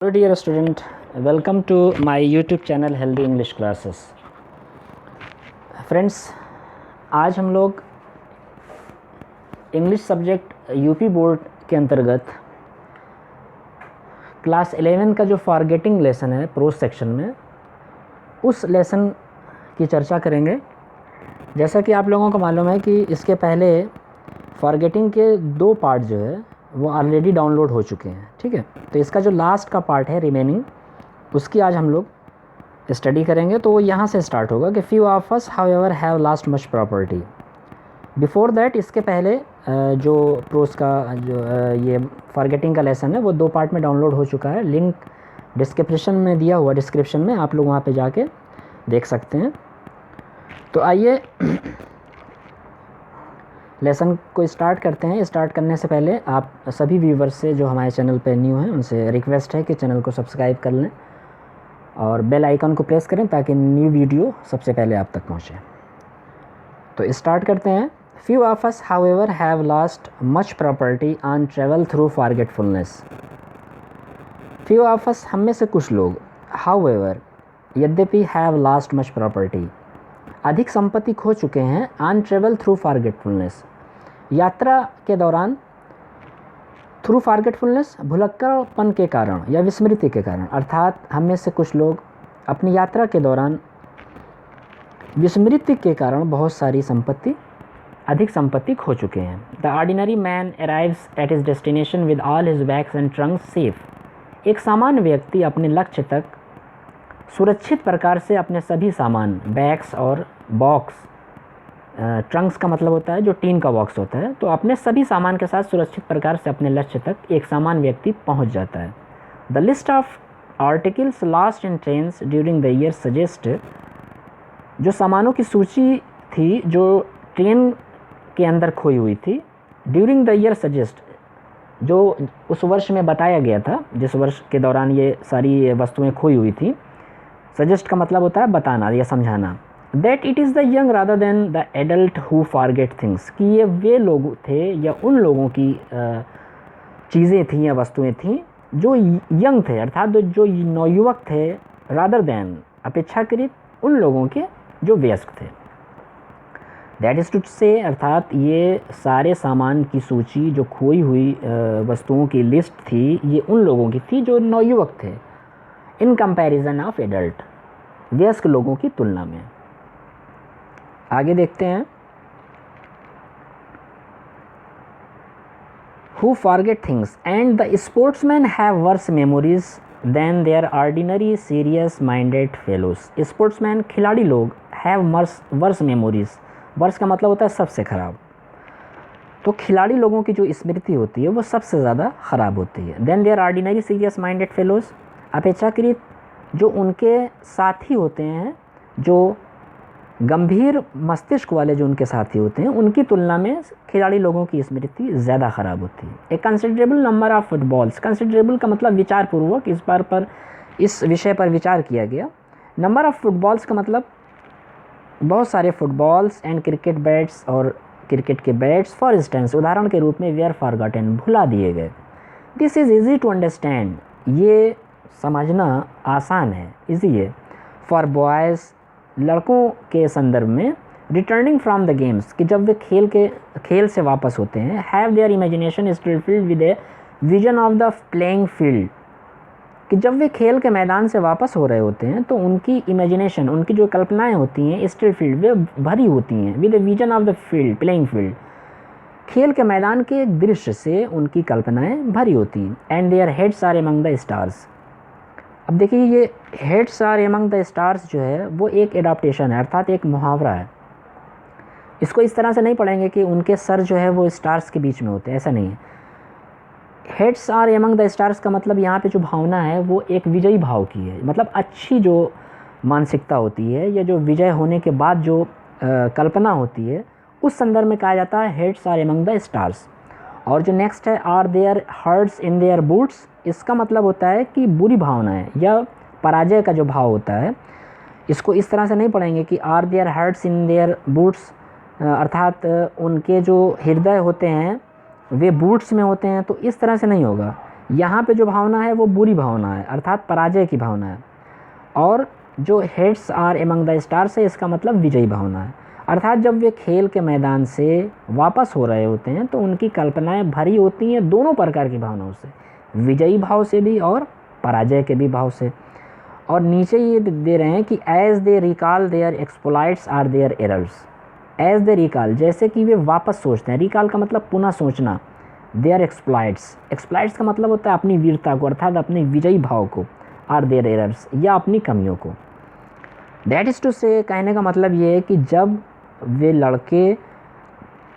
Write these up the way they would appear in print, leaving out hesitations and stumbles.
Hello dear student, welcome to my YouTube channel Healthy English Classes. Friends, आज हम लोग English subject UP board के अंतर्गत class 11 का जो फॉरगेटिंग लेसन है प्रोज सेक्शन में, उस लेसन की चर्चा करेंगे। जैसा कि आप लोगों को मालूम है कि इसके पहले फॉरगेटिंग के 2 पार्ट जो है वो ऑलरेडी डाउनलोड हो चुके हैं। ठीक है, तो इसका जो लास्ट का पार्ट है रिमेनिंग, उसकी आज हम लोग स्टडी करेंगे। तो वो यहाँ से स्टार्ट होगा कि few of us however have lost much property. Before that, इसके पहले जो प्रोज का जो ये फॉरगेटिंग का लेसन है वो 2 पार्ट में डाउनलोड हो चुका है। लिंक डिस्क्रिप्शन में दिया हुआ, डिस्क्रिप्शन में आप लोग वहाँ पे जाके देख सकते हैं। तो आइए लेसन को स्टार्ट करते हैं। स्टार्ट करने से पहले आप सभी व्यूवर्स से जो हमारे चैनल पर न्यू हैं उनसे रिक्वेस्ट है कि चैनल को सब्सक्राइब कर लें और बेल आइकन को प्रेस करें ताकि न्यू वीडियो सबसे पहले आप तक पहुंचे। तो स्टार्ट करते हैं। Few of us however have lost much property on travel through forgetfulness. Few of us, हम में से कुछ लोग, हाउएवर, यद्यपि, हैव लॉस्ट मच प्रॉपर्टी, अधिक संपत्ति खो चुके हैं, ऑन ट्रेवल थ्रू फॉरगेटफुलनेस, यात्रा के दौरान, थ्रू फॉरगेटफुलनेस, भुलक्कड़पन के कारण या विस्मृति के कारण। अर्थात हम में से कुछ लोग अपनी यात्रा के दौरान विस्मृति के कारण बहुत सारी संपत्ति, अधिक संपत्ति खो चुके हैं। The ordinary man arrives at his destination with all his bags and Trunks safe. एक सामान्य व्यक्ति अपने लक्ष्य तक सुरक्षित प्रकार से अपने सभी सामान, बैग्स और बॉक्स, ट्रंक्स का मतलब होता है जो टीन का बॉक्स होता है, तो अपने सभी सामान के साथ सुरक्षित प्रकार से अपने लक्ष्य तक एक सामान्य व्यक्ति पहुंच जाता है। The list of articles lost in trains during the year suggest, जो सामानों की सूची थी जो ट्रेन के अंदर खोई हुई थी, ड्यूरिंग द ईयर सजेस्ट, जो उस वर्ष में बताया गया था, जिस वर्ष के दौरान ये सारी वस्तुएं खोई हुई थी। सजेस्ट का मतलब होता है बताना या समझाना। That it is the young rather than the adult who forget things, कि ये वे लोग थे या उन लोगों की चीज़ें थीं या वस्तुएं थीं जो यंग थे, अर्थात जो नौयुवक थे, रादर देन, अपेक्षाकृत, उन लोगों के जो वयस्क थे। दैट इज़ टू से, अर्थात ये सारे सामान की सूची, जो खोई हुई वस्तुओं की लिस्ट थी, ये उन लोगों की थी जो नौयुवक थे, इन कंपैरिजन ऑफ एडल्ट, वयस्क लोगों की तुलना में। आगे देखते हैं। Who forget things and the sportsmen have worse memories than their ordinary serious minded fellows. Sportsmen, खिलाड़ी लोग, have worse memories, वर्स का मतलब होता है सबसे खराब, तो खिलाड़ी लोगों की जो स्मृति होती है वो सबसे ज़्यादा ख़राब होती है। Then there ordinary serious minded fellows, अपेक्षाकृत जो उनके साथी होते हैं, जो गंभीर मस्तिष्क वाले जो उनके साथी होते हैं, उनकी तुलना में खिलाड़ी लोगों की स्मृति ज़्यादा ख़राब होती है। A considerable number of footballs, considerable का मतलब विचारपूर्वक, इस विषय पर विचार किया गया। नंबर ऑफ फुटबॉल्स का मतलब बहुत सारे फुटबॉल्स एंड क्रिकेट बैट्स, और क्रिकेट के बैट्स, फॉर इंस्टेंस, उदाहरण के रूप में, वेयर फॉरगॉटन, भुला दिए गए। This is easy to understand, ये समझना आसान है, इजी है। फॉर बॉयज़, लड़कों के संदर्भ में, रिटर्निंग फ्रॉम द गेम्स, कि जब वे खेल से वापस होते हैं, have their imagination still filled with a vision of the playing field, कि जब वे खेल के मैदान से वापस हो रहे होते हैं तो उनकी इमेजिनेशन, उनकी जो कल्पनाएं होती हैं, स्टिल फील्ड, वे भरी होती हैं, with a vision of the field, playing field, खेल के मैदान के दृश्य से उनकी कल्पनाएं भरी होती हैं। And their heads are among the stars. अब देखिए, ये heads are among the stars जो है वो एक एडाप्टेशन है, अर्थात एक मुहावरा है। इसको इस तरह से नहीं पढ़ेंगे कि उनके सर जो है वो स्टार्स के बीच में होते हैं, ऐसा नहीं है। Heads are among the stars का मतलब यहाँ पे जो भावना है वो एक विजयी भाव की है, मतलब अच्छी जो मानसिकता होती है या जो विजय होने के बाद जो कल्पना होती है, उस संदर्भ में कहा जाता है heads are among the stars. और जो नेक्स्ट है, are their hearts in their boots, इसका मतलब होता है कि बुरी भावनाएं या पराजय का जो भाव होता है। इसको इस तरह से नहीं पढ़ेंगे कि are their hearts in their boots, अर्थात उनके जो हृदय होते हैं वे बूट्स में होते हैं, तो इस तरह से नहीं होगा। यहाँ पे जो भावना है वो बुरी भावना है, अर्थात पराजय की भावना है। और जो heads are among the stars है, इसका मतलब विजयी भावना है। अर्थात जब वे खेल के मैदान से वापस हो रहे होते हैं तो उनकी कल्पनाएं भरी होती हैं दोनों प्रकार की भावनाओं से, विजयी भाव से भी और पराजय के भी भाव से। और नीचे ये दे रहे हैं कि as they recall their exploits are their errors. As they recall, जैसे कि वे वापस सोचते हैं, रिकॉल का मतलब पुनः सोचना, देयर एक्सप्लॉइट्स, एक्सप्लॉइट्स का मतलब होता है अपनी वीरता को, अर्थात अपने विजयी भाव को, आर देयर एरर्स, या अपनी कमियों को। दैट इज़ टू से, कहने का मतलब ये है कि जब वे लड़के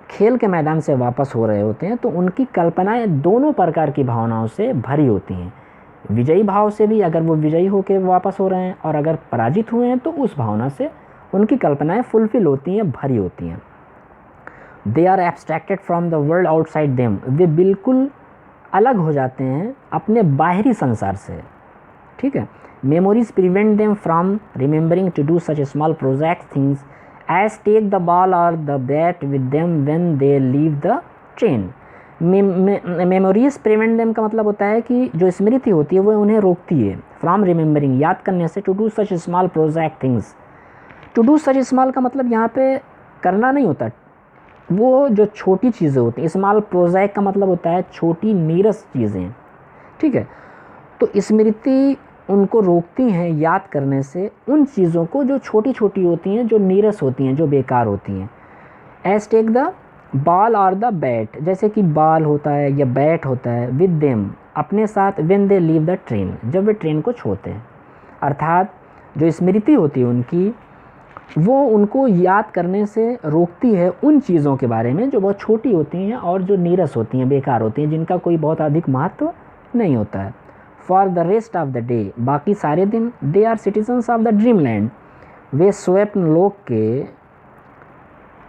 खेल के मैदान से वापस हो रहे होते हैं तो उनकी कल्पनाएं दोनों प्रकार की भावनाओं से भरी होती हैं, विजयी भाव से भी, अगर वो विजयी होकर वापस हो रहे हैं, और अगर पराजित हुए हैं तो उस भावना से उनकी कल्पनाएं फुलफिल होती हैं, भरी होती हैं। They are abstracted from the world outside them, वे बिल्कुल अलग हो जाते हैं अपने बाहरी संसार से, ठीक है। Memories prevent them from remembering to do such small project things as take the ball और the bat with them when they leave the train. Memories prevent them का मतलब होता है कि जो स्मृति होती है वो उन्हें रोकती है, फ्रॉम रिमेंबरिंग, याद करने से, to do such small project things. To do such small का मतलब यहाँ पे करना नहीं होता, वो जो छोटी चीज़ें होती हैं, स्मॉल प्रोजेक्ट का मतलब होता है छोटी नीरस चीज़ें, ठीक है। तो स्मृति उनको रोकती हैं याद करने से उन चीज़ों को जो छोटी छोटी होती हैं, जो नीरस होती हैं, जो बेकार होती हैं। एज टेक द बॉल और द बैट, जैसे कि बॉल होता है या बैट होता है, विद देम, अपने साथ, when they leave the train, जब वे ट्रेन को छोड़ते हैं। अर्थात जो स्मृति होती है उनकी, वो उनको याद करने से रोकती है उन चीज़ों के बारे में जो बहुत छोटी होती हैं और जो नीरस होती हैं, बेकार होती हैं, जिनका कोई बहुत अधिक महत्व नहीं होता है। For the rest of the day, बाकी सारे दिन, they are citizens of the dream land, वे स्वप्न लोक के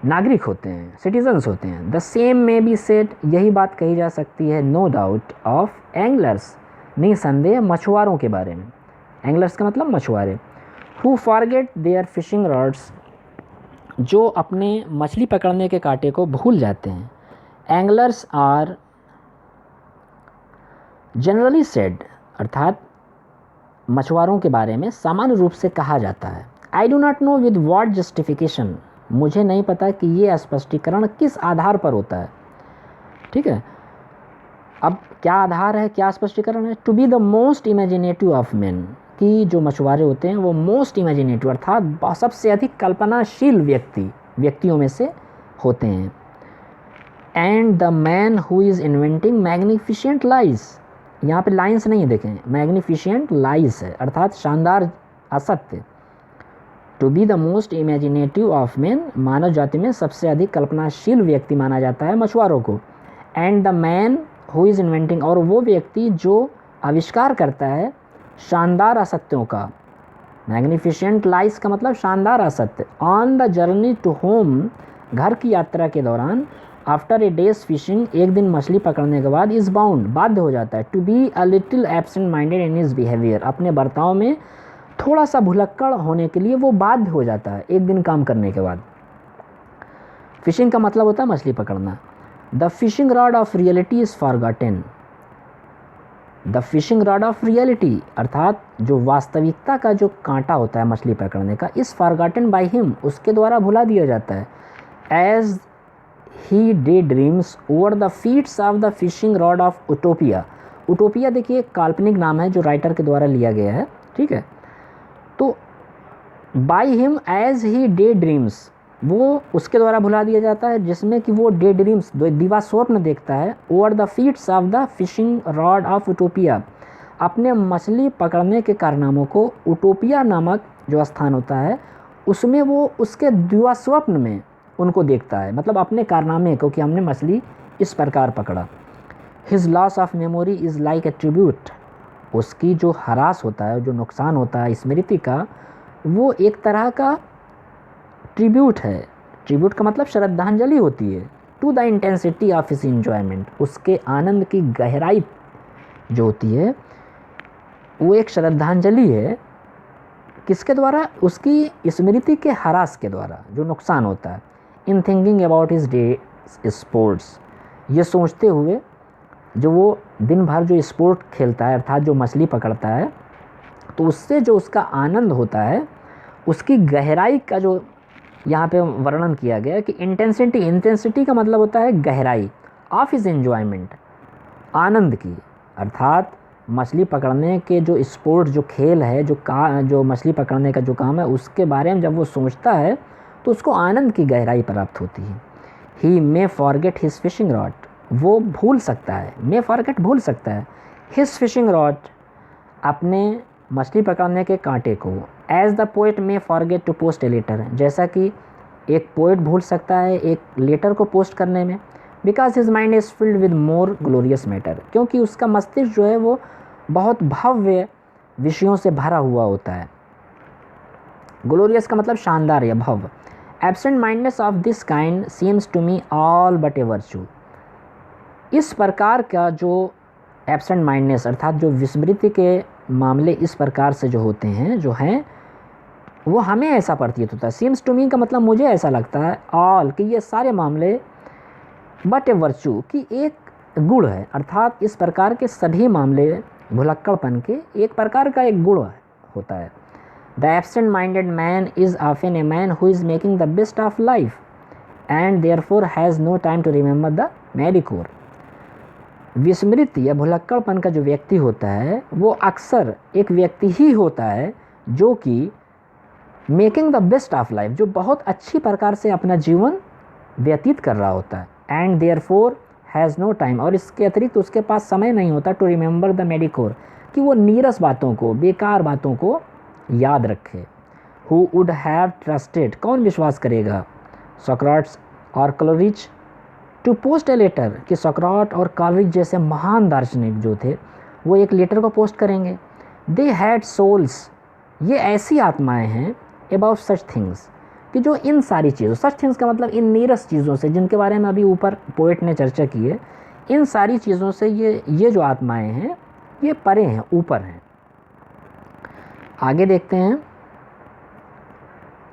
नागरिक होते हैं, सिटीजन्स होते हैं। The same may be said, यही बात कही जा सकती है, नो डाउट, ऑफ एंगलर्स, निसंदेह मछुआरों के बारे में। एंगलर्स का मतलब मछुआरे। Who forget their fishing rods, जो अपने मछली पकड़ने के कांटे को भूल जाते हैं। एंगलर्स आर जनरली सेड, अर्थात मछुआरों के बारे में सामान्य रूप से कहा जाता है। I do not know with what justification, मुझे नहीं पता कि ये स्पष्टीकरण किस आधार पर होता है, ठीक है। अब क्या आधार है, क्या स्पष्टीकरण है। To be the most imaginative of man, कि जो मछुआरे होते हैं वो मोस्ट इमेजिनेटिव, अर्थात सबसे अधिक कल्पनाशील व्यक्तियों में से होते हैं। And the man who is inventing magnificent lies, यहाँ पे लाइन्स नहीं देखें, मैग्निफिशेंट लाइज है, अर्थात शानदार असत्य। To be the most imaginative of man, मानव जाति में सबसे अधिक कल्पनाशील व्यक्ति माना जाता है मछुआरों को। And the man who is inventing, और वो व्यक्ति जो आविष्कार करता है शानदार असत्यों का। मैग्निफिशेंट लाइज का मतलब शानदार असत्य। On the journey to home, घर की यात्रा के दौरान, आफ्टर ए डेज फिशिंग, एक दिन मछली पकड़ने के बाद, इज़ बाउंड, बाध्य हो जाता है, to be a little absent minded in his behaviour, अपने बर्ताव में थोड़ा सा भुलक्कड़ होने के लिए वो बाध्य हो जाता है एक दिन काम करने के बाद। फिशिंग का मतलब होता है मछली पकड़ना। The fishing rod of reality is forgotten, the fishing rod of reality, अर्थात जो वास्तविकता का जो कांटा होता है मछली पकड़ने का, इज़ फॉरगॉटन बाय हिम, उसके द्वारा भुला दिया जाता है। As he day dreams over the feats of the fishing rod of utopia. Utopia देखिए काल्पनिक नाम है जो राइटर के द्वारा लिया गया है, ठीक है। तो by him as he day dreams, वो उसके द्वारा भुला दिया जाता है जिसमें कि वो डे ड्रीम्स, दिवा स्वप्न देखता है। Over the feats of the fishing rod of utopia, अपने मछली पकड़ने के कारनामों को उटोपिया नामक जो स्थान होता है उसमें वो उसके दिवा स्वप्न में उनको देखता है, मतलब अपने कारनामे को कि हमने मछली इस प्रकार पकड़ा। His loss of memory is like a tribute, उसकी जो हरास होता है, जो नुकसान होता है स्मृति का, वो एक तरह का ट्रिब्यूट है। ट्रिब्यूट का मतलब श्रद्धांजलि होती है। To the intensity of his enjoyment, उसके आनंद की गहराई जो होती है वो एक श्रद्धांजलि है। किसके द्वारा? उसकी स्मृति के हरास के द्वारा, जो नुकसान होता है। In thinking about his day sports, ये सोचते हुए जो वो दिन भर जो स्पोर्ट खेलता है अर्थात जो मछली पकड़ता है, तो उससे जो उसका आनंद होता है उसकी गहराई का जो यहाँ पे वर्णन किया गया है कि इंटेंसिटी का मतलब होता है गहराई ऑफ हिज एन्जॉयमेंट, आनंद की। अर्थात मछली पकड़ने के जो स्पोर्ट जो खेल है जो मछली पकड़ने का जो काम है उसके बारे में जब वो सोचता है तो उसको आनंद की गहराई प्राप्त होती है। He may forget his fishing rod, वो भूल सकता है, मे फॉरगेट भूल सकता है, हिज फिशिंग रॉड, अपने मछली पकड़ने के कांटे को। As the poet may forget to post a letter, जैसा कि एक पोएट भूल सकता है एक लेटर को पोस्ट करने में। Because his mind is filled with more glorious matter, क्योंकि उसका मस्तिष्क जो है वो बहुत भव्य विषयों से भरा हुआ होता है। ग्लोरियस का मतलब शानदार या भव्य। Absent mindedness of this kind seems to me all but a virtue, इस प्रकार का जो एब्सेंट माइंडनेस अर्थात जो विस्मृति के मामले इस प्रकार से जो होते हैं जो हैं वो हमें ऐसा प्रतीत होता है। सीम्स टू मी का मतलब मुझे ऐसा लगता है ऑल कि ये सारे मामले बट ए वर्चू की एक गुण है, अर्थात इस प्रकार के सभी मामले भुलक्कड़पन के एक प्रकार का एक गुण होता है। The absent minded man is often a man who is making the best of life and therefore has no time to remember the mediocre. विस्मृति या भुलक्कड़पन का जो व्यक्ति होता है वो अक्सर एक व्यक्ति ही होता है जो कि making the best of life, जो बहुत अच्छी प्रकार से अपना जीवन व्यतीत कर रहा होता है। And therefore has no time, और इसके अतिरिक्त उसके पास समय नहीं होता टू रिमेंबर द मेडिकोर, कि वो नीरस बातों को बेकार बातों को याद रखे। हु वुड हैव ट्रस्टेड, कौन विश्वास करेगा, सोक्रेटिस और Coleridge to post a letter, कि सोक्रेटिस और कोलरिज जैसे महान दार्शनिक जो थे वो एक लेटर को पोस्ट करेंगे। दे हैड सोल्स, ये ऐसी आत्माएं हैं अबाउट सच थिंग्स, कि जो इन सारी चीज़ों, सच थिंग्स का मतलब इन नीरस चीज़ों से जिनके बारे में अभी ऊपर पोएट ने चर्चा की है, इन सारी चीज़ों से ये जो आत्माएं हैं ये परे हैं, ऊपर हैं। आगे देखते हैं।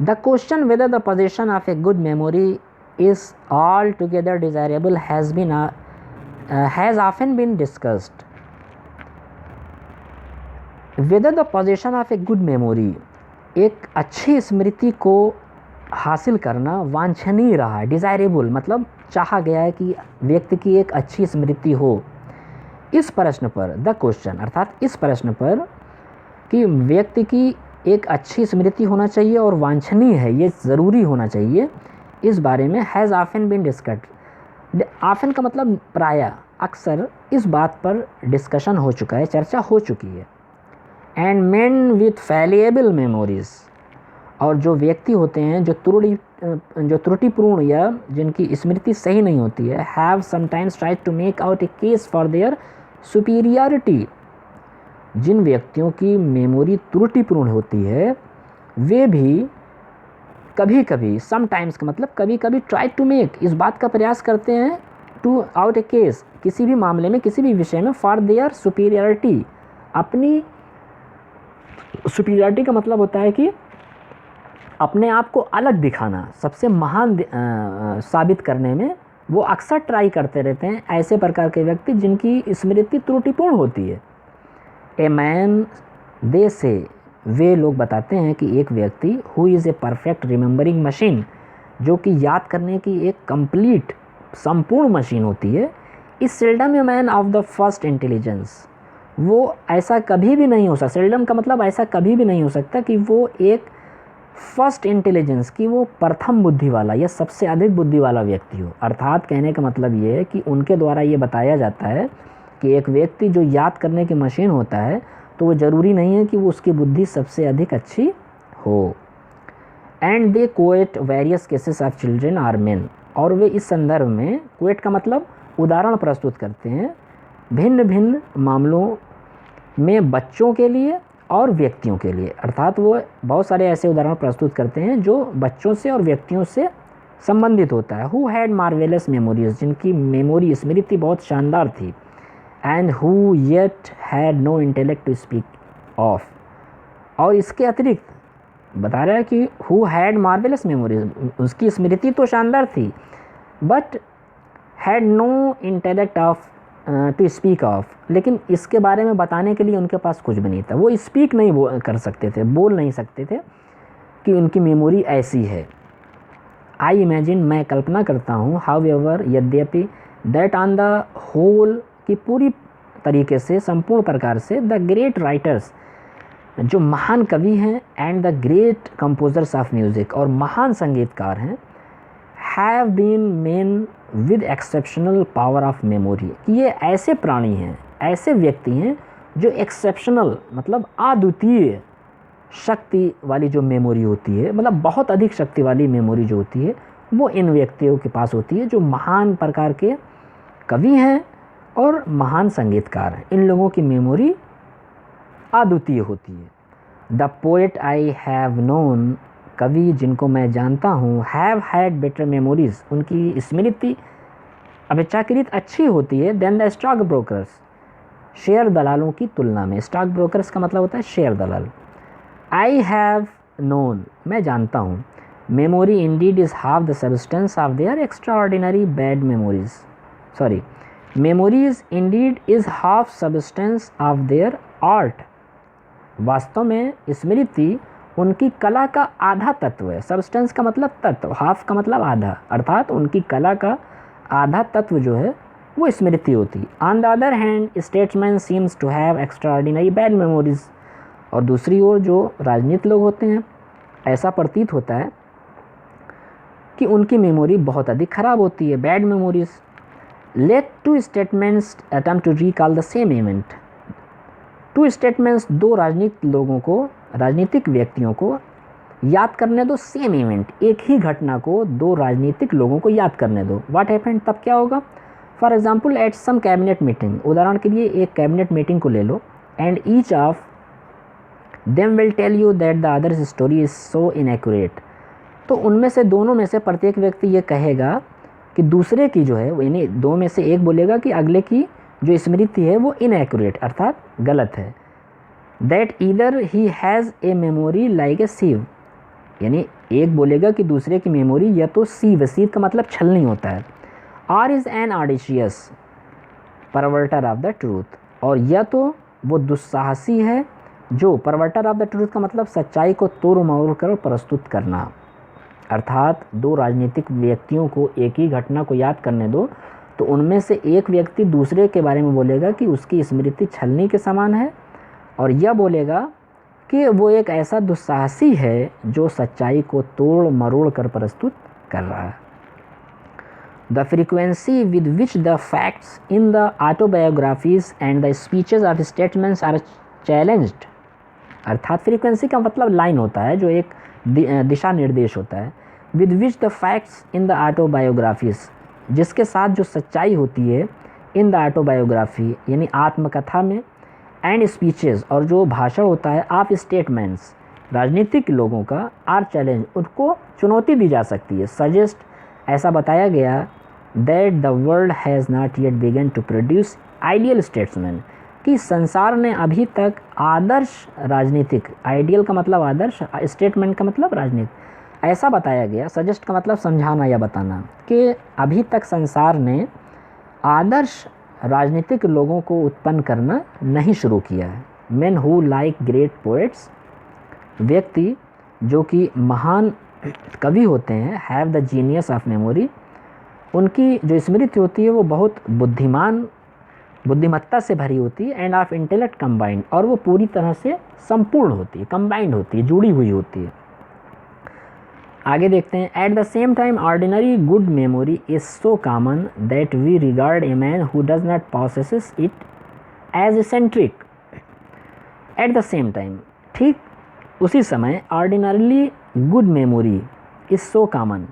The question whether the possession of a good memory is altogether desirable has often been discussed. Whether the possession of a good memory, एक अच्छी स्मृति को हासिल करना वांछनीय रहा है। डिज़ायरेबल मतलब चाहा गया है कि व्यक्ति की एक अच्छी स्मृति हो। इस प्रश्न पर द क्वेश्चन अर्थात इस प्रश्न पर कि व्यक्ति की एक अच्छी स्मृति होना चाहिए और वांछनीय है, ये ज़रूरी होना चाहिए, इस बारे में has often been discussed. Often का मतलब प्रायः, अक्सर इस बात पर डिस्कशन हो चुका है, चर्चा हो चुकी है। एंड मेन विथ फैलिएबल मेमोरीज, और जो व्यक्ति होते हैं जो त्रुटिपूर्ण या जिनकी स्मृति सही नहीं होती है, have sometimes tried to make out a case for their superiority, जिन व्यक्तियों की मेमोरी त्रुटिपूर्ण होती है वे भी कभी कभी, समटाइम्स का मतलब कभी कभी, ट्राई टू मेक, इस बात का प्रयास करते हैं, टू आउट ए केस, किसी भी मामले में किसी भी विषय में, फॉर देयर सुपीरियरिटी, अपनी सुपीरियरिटी का मतलब होता है कि अपने आप को अलग दिखाना, सबसे महान साबित करने में वो अक्सर ट्राई करते रहते हैं ऐसे प्रकार के व्यक्ति जिनकी स्मृति त्रुटिपूर्ण होती है। ए मैन दे से, वे लोग बताते हैं कि एक व्यक्ति who is a perfect remembering machine, जो कि याद करने की एक कंप्लीट संपूर्ण मशीन होती है, is seldom a man of the first intelligence, वो ऐसा कभी भी नहीं हो सकता, सेल्डम का मतलब ऐसा कभी भी नहीं हो सकता कि वो एक फर्स्ट इंटेलिजेंस की वो प्रथम बुद्धि वाला या सबसे अधिक बुद्धि वाला व्यक्ति हो। अर्थात कहने का मतलब ये है कि उनके द्वारा ये बताया जाता है कि एक व्यक्ति जो याद करने की मशीन होता है तो वो ज़रूरी नहीं है कि वो उसकी बुद्धि सबसे अधिक अच्छी हो। And they quote various cases of children or men, और वे इस संदर्भ में, कोएट का मतलब उदाहरण प्रस्तुत करते हैं भिन्न भिन्न मामलों में बच्चों के लिए और व्यक्तियों के लिए, अर्थात वो बहुत सारे ऐसे उदाहरण प्रस्तुत करते हैं जो बच्चों से और व्यक्तियों से संबंधित होता है। हु हैड मार्वेलस मेमोरीज, जिनकी मेमोरी स्मृति बहुत शानदार थी। And who yet had no intellect to speak of, और इसके अतिरिक्त बता रहा है कि हु हैड मार्वेलस मेमोरीज, उसकी स्मृति तो शानदार थी but had no intellect of to speak of, लेकिन इसके बारे में बताने के लिए उनके पास कुछ भी नहीं था। वो स्पीक नहीं कर सकते थे, बोल नहीं सकते थे कि उनकी मेमोरी ऐसी है। आई इमेजिन, मैं कल्पना करता हूँ, हाउ एवर, यद्यपि, दैट ऑन द होल, की पूरी तरीके से, संपूर्ण प्रकार से, द ग्रेट राइटर्स, जो महान कवि हैं, and the great composers of music, और महान संगीतकार हैं, have been men with exceptional power of memory, कि ये ऐसे प्राणी हैं, ऐसे व्यक्ति हैं जो एक्सेप्शनल मतलब अद्वितीय शक्ति वाली जो मेमोरी होती है, मतलब बहुत अधिक शक्ति वाली मेमोरी जो होती है, वो इन व्यक्तियों के पास होती है जो महान प्रकार के कवि हैं और महान संगीतकार हैं। इन लोगों की मेमोरी अद्वितीय होती है। The poet I have known, कवि जिनको मैं जानता हूँ, हैव हैड बेटर मेमोरीज, उनकी स्मृति अपेक्षाकृत अच्छी होती है, than the stock brokers, share दलालों की तुलना में। स्टॉक ब्रोकर्स का मतलब होता है share Dalal. I have known, मैं जानता हूँ, memory Indeed is half the substance of their extra ordinary bad memories, sorry, memories Indeed is half substance of their art, वास्तव में स्मृति उनकी कला का आधा तत्व है। सब्सटेंस का मतलब तत्व, हाफ का मतलब आधा, अर्थात उनकी कला का आधा तत्व जो है वो स्मृति होती है। On the other hand statesman seems to have extraordinary bad memories, और दूसरी ओर जो राजनीतिक लोग होते हैं, ऐसा प्रतीत होता है कि उनकी मेमोरी बहुत अधिक खराब होती है, bad memories. Let two statements attempt to recall the same event, two statements, दो राजनीतिक व्यक्तियों को याद करने दो सेम इवेंट, एक ही घटना को दो राजनीतिक लोगों को याद करने दो। व्हाट हैपेंड, तब क्या होगा? For example at some cabinet meeting, उदाहरण के लिए एक कैबिनेट मीटिंग को ले लो, and each of them will tell you that the other's story is so inaccurate, तो उनमें से दोनों में से प्रत्येक व्यक्ति ये कहेगा कि दूसरे की जो है, यानी दो में से एक बोलेगा कि अगले की जो स्मृति है वो इनएक्यूरेट अर्थात गलत है। That either he has a memory like a sieve, यानी एक बोलेगा कि दूसरे की मेमोरी या तो सीव, सीव का मतलब छलनी होता है, or is an audacious perverter of the truth, और या तो वो दुस्साहसी है जो, परवर्टर ऑफ द ट्रूथ का मतलब सच्चाई को तोड़ मरोड़ कर प्रस्तुत करना, अर्थात दो राजनीतिक व्यक्तियों को एक ही घटना को याद करने दो, तो उनमें से एक व्यक्ति दूसरे के बारे में बोलेगा कि उसकी स्मृति छलनी के समान है, और यह बोलेगा कि वो एक ऐसा दुस्साहसी है जो सच्चाई को तोड़ मरोड़ कर प्रस्तुत कर रहा है। The frequency with which the facts in the autobiographies and the speeches of statements are challenged, अर्थात फ्रीक्वेंसी का मतलब लाइन होता है जो एक दिशा निर्देश होता है। With which the facts in the autobiographies, जिसके साथ जो सच्चाई होती है, इन द ऑटोबायोग्राफी यानी आत्मकथा में, एंड स्पीचेस और जो भाषण होता है, ऑफ स्टेटमेंट्स राजनीतिक लोगों का, आर चैलेंज उनको चुनौती दी जा सकती है। सजेस्ट ऐसा बताया गया that the world has not yet begun to produce ideal statesman, कि संसार ने अभी तक आदर्श राजनीतिक, आइडियल का मतलब आदर्श, स्टेटमेंट का मतलब राजनीतिक, ऐसा बताया गया, सजेस्ट का मतलब समझाना या बताना, कि अभी तक संसार ने आदर्श राजनीतिक लोगों को उत्पन्न करना नहीं शुरू किया है। Men who like great poets, व्यक्ति जो कि महान कवि होते हैं, have the genius of memory, उनकी जो स्मृति होती है वो बहुत बुद्धिमत्ता से भरी होती है, एंड ऑफ इंटेलेक्ट कंबाइंड, और वो पूरी तरह से संपूर्ण होती है, कंबाइंड होती है, जुड़ी हुई होती है। आगे देखते हैं। At the same time ordinary good memory is so common that we regard a man who does not possesses it as eccentric. At the same time, ठीक उसी समय, ordinarily good memory is so common,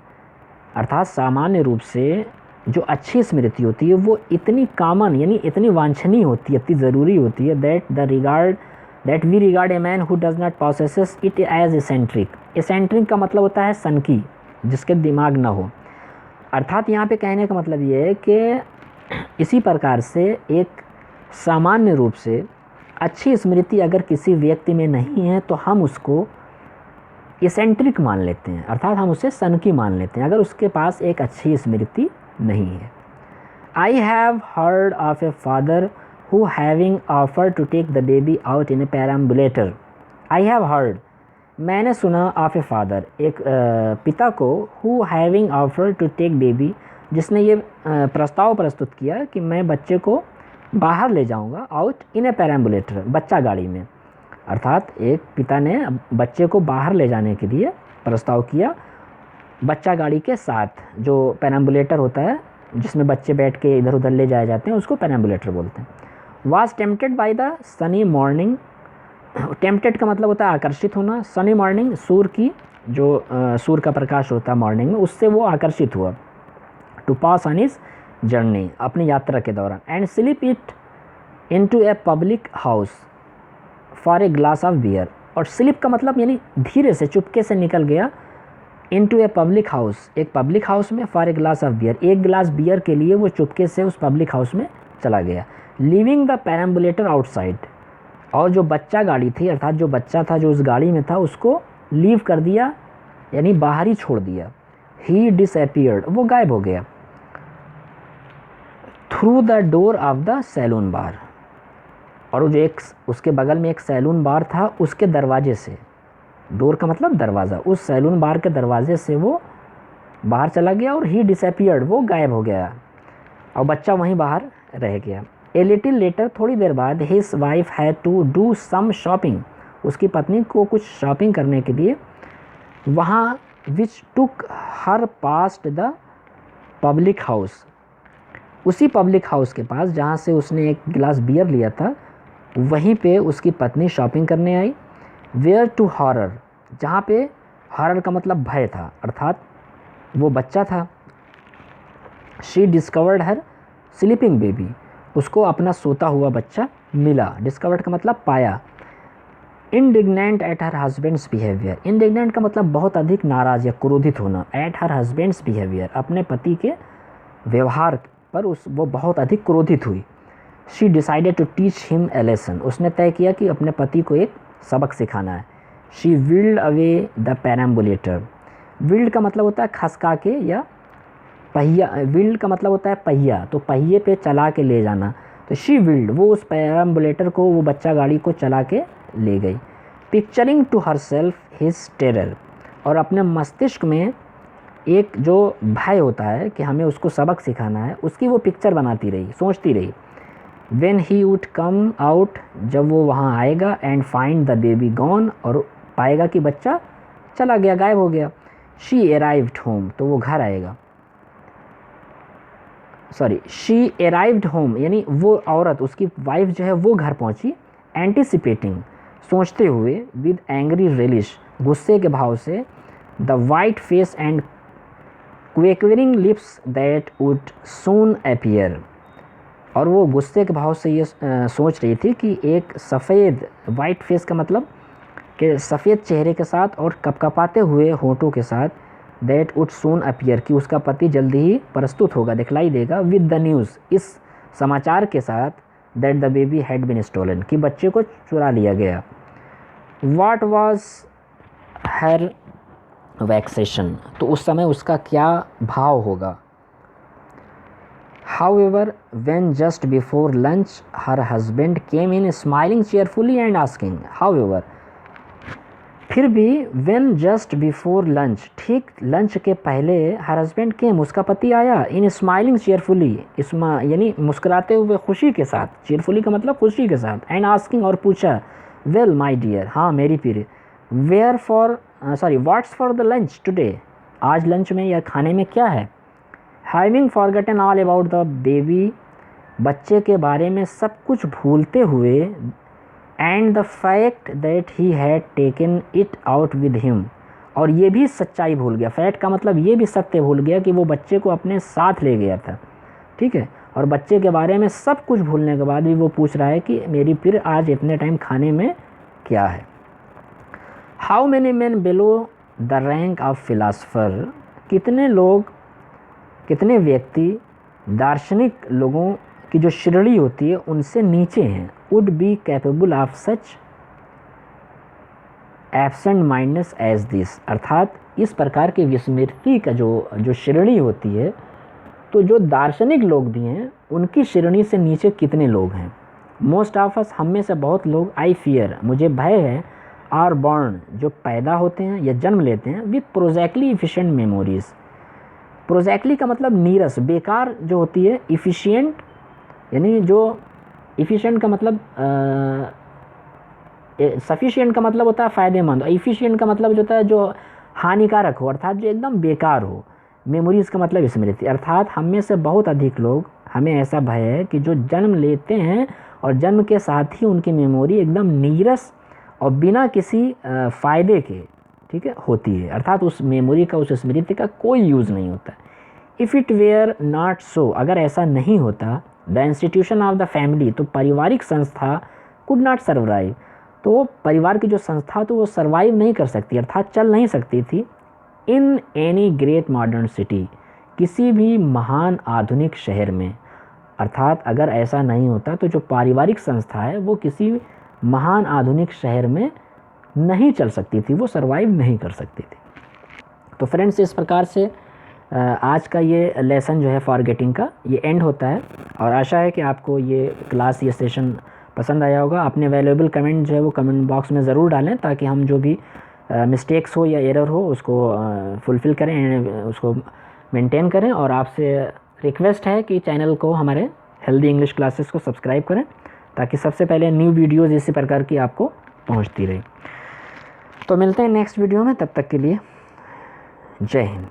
अर्थात सामान्य रूप से जो अच्छी स्मृति होती है वो इतनी कॉमन यानी इतनी वांछनीय होती है, इतनी ज़रूरी होती है, that we regard a man who does not possesses it as eccentric. Eccentric का मतलब होता है सनकी, जिसके दिमाग ना हो, अर्थात यहाँ पे कहने का मतलब ये है कि इसी प्रकार से एक सामान्य रूप से अच्छी स्मृति अगर किसी व्यक्ति में नहीं है तो हम उसको एसेंट्रिक मान लेते हैं, अर्थात हम उसे सनकी मान लेते हैं अगर उसके पास एक अच्छी स्मृति नहीं है। I have heard of a father who having offer to take the baby out in a perambulator. I have heard, मैंने सुना, ऑफ ए फादर, एक पिता को, who having offer to take baby, जिसने ये प्रस्ताव प्रस्तुत किया कि मैं बच्चे को बाहर ले जाऊंगा, आउट इन ए पैराम्बुलेटर, बच्चा गाड़ी में। अर्थात एक पिता ने बच्चे को बाहर ले जाने के लिए प्रस्ताव किया बच्चा गाड़ी के साथ, जो पैराम्बुलेटर होता है जिसमें बच्चे बैठ के इधर उधर ले जाए जाते हैं, उसको पैराम्बुलेटर बोलते हैं। Was tempted by the sunny morning, tempted का मतलब होता है आकर्षित होना, सनी मॉर्निंग, सूर्य की जो सूर्य का प्रकाश होता है मॉर्निंग में, उससे वो आकर्षित हुआ। To pass on his journey, अपनी यात्रा के दौरान। And slip it into a public house for a glass of beer, और स्लिप का मतलब यानी धीरे से चुपके से निकल गया, इनटू ए पब्लिक हाउस, एक पब्लिक हाउस में, for a glass of beer, एक गिलास बियर के लिए वो चुपके से उस पब्लिक हाउस में चला गया। लीविंग द पैराम्बुलेटर आउटसाइड, और जो बच्चा गाड़ी थी, अर्थात जो बच्चा था जो उस गाड़ी में था, उसको लीव कर दिया, यानी बाहर ही छोड़ दिया। ही डिसअपीयर्ड, वो गायब हो गया। Through the door of the saloon bar, और जो एक उसके बगल में एक सैलून बार था, उसके दरवाजे से, डोर का मतलब दरवाज़ा, उस सैलून बार के दरवाजे से वो बाहर चला गया। और ही डिसअपीयर्ड, वो गायब हो गया और बच्चा वहीं बाहर रह गया। ए लिटिल लेटर, थोड़ी देर बाद, his wife had to do some shopping, उसकी पत्नी को कुछ शॉपिंग करने के लिए वहाँ, which took her past the public house, उसी पब्लिक हाउस के पास जहाँ से उसने एक गिलास बियर लिया था, वहीं पे उसकी पत्नी शॉपिंग करने आई। वेयर टू हॉरर, जहाँ पे हॉरर का मतलब भय था, अर्थात वो बच्चा था। She discovered her sleeping baby, उसको अपना सोता हुआ बच्चा मिला। डिस्कवर्ड का मतलब पाया। Indignant at her husband's behaviour, indignant का मतलब बहुत अधिक नाराज़ या क्रोधित होना। एट हर हस्बैंड्स बिहेवियर, अपने पति के व्यवहार पर वो बहुत अधिक क्रोधित हुई। She decided to teach him a lesson, उसने तय किया कि अपने पति को एक सबक सिखाना है। She wheeled away the perambulator, wheeled का मतलब होता है खसका के या पहिया, व्हील्ड का मतलब होता है पहिया, तो पहिए पे चला के ले जाना। तो शी व्हील्ड, वो उस पैराम्बुलेटर को, वो बच्चा गाड़ी को चला के ले गई। Picturing to herself his terror, और अपने मस्तिष्क में एक जो भय होता है कि हमें उसको सबक सिखाना है, उसकी वो पिक्चर बनाती रही, सोचती रही। When he would come out, जब वो वहाँ आएगा, and find the baby gone, और पाएगा कि बच्चा चला गया, गायब हो गया। She arrived home, तो वो घर आएगा, सॉरी, she arrived home, यानी वो औरत, उसकी वाइफ जो है वो घर पहुँची। Anticipating, सोचते हुए, with angry relish, गुस्से के भाव से, the white face and quivering lips that would soon appear, और वो गुस्से के भाव से ये सोच रही थी कि एक सफ़ेद, वाइट फेस का मतलब कि सफ़ेद चेहरे के साथ और कपकपाते हुए होंठों के साथ, दैट वुड सून अपीयर, कि उसका पति जल्दी ही प्रस्तुत होगा, दिखलाई देगा। विद द न्यूज़, इस समाचार के साथ, that the baby had been stolen, कि बच्चे को चुरा लिया गया। वाट वॉज हर वैक्सेशन, तो उस समय उसका क्या भाव होगा। However, when just before lunch, her husband came in smiling cheerfully and asking, however, फिर भी when just before lunch, ठीक लंच के पहले, her husband came, उसका पति आया, in smiling cheerfully, इसमें यानी मुस्कुराते हुए खुशी के साथ, cheerfully का मतलब खुशी के साथ, and asking, और पूछा, well my dear, हाँ मेरी प्रिय, what's for the lunch today, आज लंच में या खाने में क्या है। Having forgotten all about the baby, बच्चे के बारे में सब कुछ भूलते हुए, and the fact that he had taken it out with him, और ये भी सच्चाई भूल गया। फैक्ट का मतलब ये भी सत्य भूल गया कि वो बच्चे को अपने साथ ले गया था, ठीक है। और बच्चे के बारे में सब कुछ भूलने के बाद भी वो पूछ रहा है कि मेरी फिर आज इतने टाइम खाने में क्या है। How many man below the rank of philosopher, कितने लोग, कितने व्यक्ति दार्शनिक लोगों की जो श्रेणी होती है उनसे नीचे हैं। Would be capable of such absent mindness as this, अर्थात इस प्रकार की विस्मृति का जो श्रेणी होती है तो जो दार्शनिक लोग भी हैं उनकी श्रेणी से नीचे कितने लोग हैं? मोस्ट ऑफ अस, हम में से बहुत लोग, आई फियर, मुझे भय है, आर बॉर्न, जो पैदा होते हैं या जन्म लेते हैं, विथ प्रोजैक्टली इफिशिएंट मेमोरीज। प्रोजैक्टली का मतलब नीरस, बेकार जो होती है, इफिशिएंट यानी जो, इफिशिएंट का मतलब सफिशिएंट का मतलब होता है फ़ायदेमंद, और इफिशिएंट का मतलब जो होता है जो हानिकारक हो, अर्थात जो एकदम बेकार हो। मेमोरीज़ का मतलब स्मृति, अर्थात हम में से बहुत अधिक लोग, हमें ऐसा भय है कि जो जन्म लेते हैं और जन्म के साथ ही उनकी मेमोरी एकदम नीरस और बिना किसी फ़ायदे के, ठीक है, होती है, अर्थात उस मेमोरी का, उस स्मृति का कोई यूज़ नहीं होता। If it were not so, अगर ऐसा नहीं होता, the institution of the family, तो पारिवारिक संस्था, कुड नॉट सर्वाइव, तो परिवार की जो संस्था तो वो सर्वाइव नहीं कर सकती, अर्थात चल नहीं सकती थी, in any great modern city, किसी भी महान आधुनिक शहर में। अर्थात अगर ऐसा नहीं होता तो जो पारिवारिक संस्था है वो किसी महान आधुनिक शहर में नहीं चल सकती थी, वो सर्वाइव नहीं कर सकती थी। तो फ्रेंड्स, इस प्रकार से आज का ये लेसन जो है फॉरगेटिंग का, ये एंड होता है, और आशा है कि आपको ये क्लास, ये सेशन पसंद आया होगा। अपने वैल्यूएबल कमेंट जो है वो कमेंट बॉक्स में ज़रूर डालें, ताकि हम जो भी मिस्टेक्स हो या एरर हो उसको फुलफ़िल करें, उसको मेंटेन करें। और आपसे रिक्वेस्ट है कि चैनल को, हमारे हेल्दी इंग्लिश क्लासेस को सब्सक्राइब करें, ताकि सबसे पहले न्यू वीडियोज़ इसी प्रकार की आपको पहुंचती रहे। तो मिलते हैं नेक्स्ट वीडियो में, तब तक के लिए जय हिंद।